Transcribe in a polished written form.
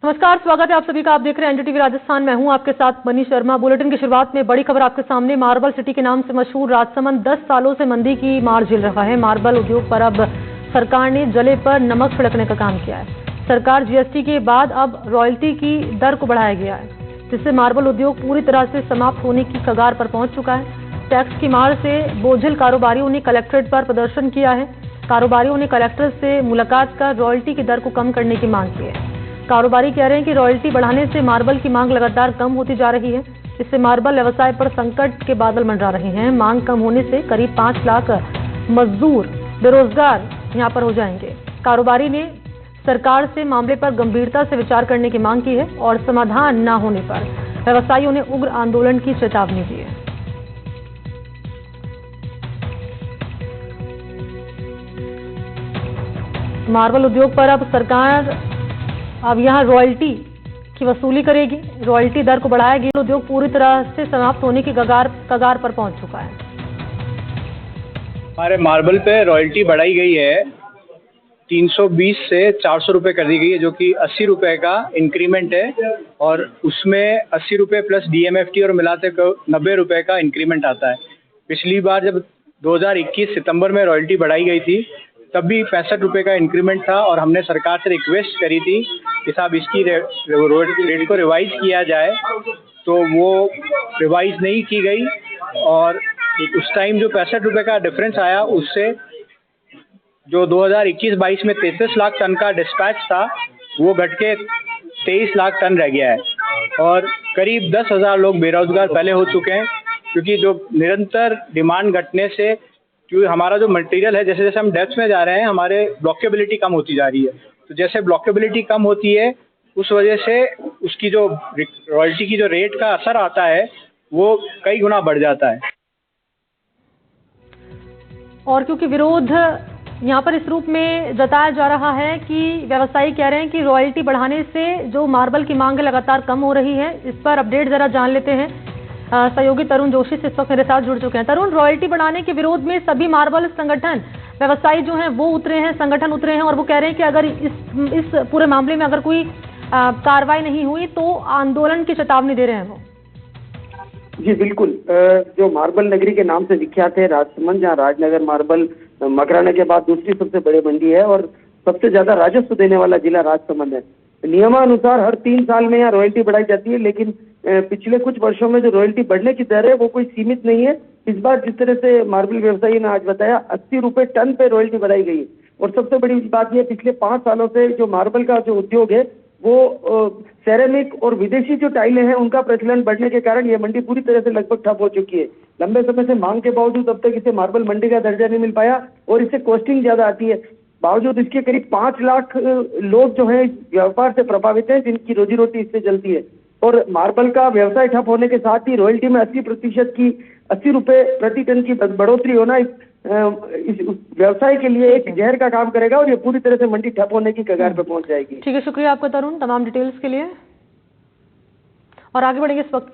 नमस्कार, स्वागत है आप सभी का। आप देख रहे हैं एनडीटीवी राजस्थान। मैं हूं आपके साथ मनी शर्मा। बुलेटिन की शुरुआत में बड़ी खबर आपके सामने। मार्बल सिटी के नाम से मशहूर राजसमंद 10 सालों से मंदी की मार झेल रहा है। मार्बल उद्योग पर अब सरकार ने जले पर नमक छिड़कने का काम किया है। सरकार जीएसटी के बाद अब रॉयल्टी की दर को बढ़ाया गया है, जिससे मार्बल उद्योग पूरी तरह से समाप्त होने की कगार पर पहुंच चुका है। टैक्स की मार से बोझिल कारोबारियों ने कलेक्ट्रेट पर प्रदर्शन किया है। कारोबारियों ने कलेक्टर से मुलाकात कर रॉयल्टी की दर को कम करने की मांग की है। कारोबारी कह रहे हैं कि रॉयल्टी बढ़ाने से मार्बल की मांग लगातार कम होती जा रही है। इससे मार्बल व्यवसाय पर संकट के बादल मंडरा रहे हैं। मांग कम होने से करीब 5 लाख मजदूर बेरोजगार यहां पर हो जाएंगे। कारोबारी ने सरकार से मामले पर गंभीरता से विचार करने की मांग की है और समाधान न होने पर व्यवसायियों ने उग्र आंदोलन की चेतावनी दी है। मार्बल उद्योग पर अब सरकार यहां रॉयल्टी की वसूली करेगी। रॉयल्टी दर को बढ़ाएगी। उद्योग पूरी तरह से समाप्त होने की कगार पर पहुंच चुका है। हमारे मार्बल पे रॉयल्टी बढ़ाई गई है, 320 से 400 रुपये कर दी गई है, जो कि 80 रुपये का इंक्रीमेंट है। और उसमें 80 रुपये प्लस डीएमएफटी और मिलाते 90 रुपये का इंक्रीमेंट आता है। पिछली बार जब 2021 सितंबर में रॉयल्टी बढ़ाई गई थी, तब भी 65 रुपये का इंक्रीमेंट था और हमने सरकार से रिक्वेस्ट करी थी कि साहब इसकी रेट को रिवाइज किया जाए, तो वो रिवाइज नहीं की गई। और उस टाइम जो 65 रुपये का डिफरेंस आया, उससे जो 2021-22 में 33 लाख टन का डिस्पैच था, वो घट के 23 लाख टन रह गया है। और करीब 10,000 लोग बेरोजगार पहले हो चुके हैं, क्योंकि जो निरंतर डिमांड घटने से क्योंकि हमारा जो मटेरियल है, जैसे जैसे हम डेप्थ में जा रहे हैं, हमारे ब्लॉकेबिलिटी कम होती जा रही है। तो जैसे ब्लॉकेबिलिटी कम होती है, उस वजह से उसकी जो रॉयल्टी की जो रेट का असर आता है, वो कई गुना बढ़ जाता है। और क्योंकि विरोध यहाँ पर इस रूप में जताया जा रहा है कि व्यवसायी कह रहे हैं कि रॉयल्टी बढ़ाने से जो मार्बल की मांग लगातार कम हो रही है। इस पर अपडेट जरा जान लेते हैं। सहयोगी तरुण जोशी इस वक्त मेरे साथ जुड़ चुके हैं। तरुण, रॉयल्टी बढ़ाने के विरोध में सभी मार्बल संगठन, व्यवसायी जो हैं वो उतरे हैं, संगठन उतरे हैं और वो कह रहे हैं कि अगर इस पूरे मामले में अगर कोई कार्रवाई नहीं हुई तो आंदोलन की चेतावनी दे रहे हैं वो। जी बिल्कुल। जो मार्बल नगरी के नाम से विख्यात है राजसमंद, जहाँ राजनगर मार्बल मकराना के बाद दूसरी सबसे बड़ी मंडी है और सबसे ज्यादा राजस्व देने वाला जिला राजसमंद है। नियमानुसार हर 3 साल में यहाँ रॉयल्टी बढ़ाई जाती है, लेकिन पिछले कुछ वर्षों में जो रॉयल्टी बढ़ने की दर है वो कोई सीमित नहीं है। इस बार जिस तरह से मार्बल व्यवसायी ने आज बताया, 80 रुपये टन पे रॉयल्टी बढ़ाई गई है। और सबसे बड़ी बात यह, पिछले 5 सालों से जो मार्बल का जो उद्योग है वो सेरेमिक और विदेशी जो टाइलें हैं उनका प्रचलन बढ़ने के कारण ये मंडी पूरी तरह से लगभग ठप हो चुकी है। लंबे समय से मांग के बावजूद अब तक इसे मार्बल मंडी का दर्जा नहीं मिल पाया और इससे कॉस्टिंग ज्यादा आती है। बावजूद इसके करीब 5 लाख लोग जो है व्यापार से प्रभावित हैं, जिनकी रोजी रोटी इससे चलती है। और मार्बल का व्यवसाय ठप होने के साथ ही रॉयल्टी में 80% की 80 रुपये प्रति टन की बढ़ोतरी होना इस व्यवसाय के लिए एक जहर का काम करेगा और ये पूरी तरह से मंडी ठप होने की कगार पर पहुंच जाएगी। ठीक है, शुक्रिया आपका तरुण तमाम डिटेल्स के लिए। और आगे बढ़ेंगे इस वक्त।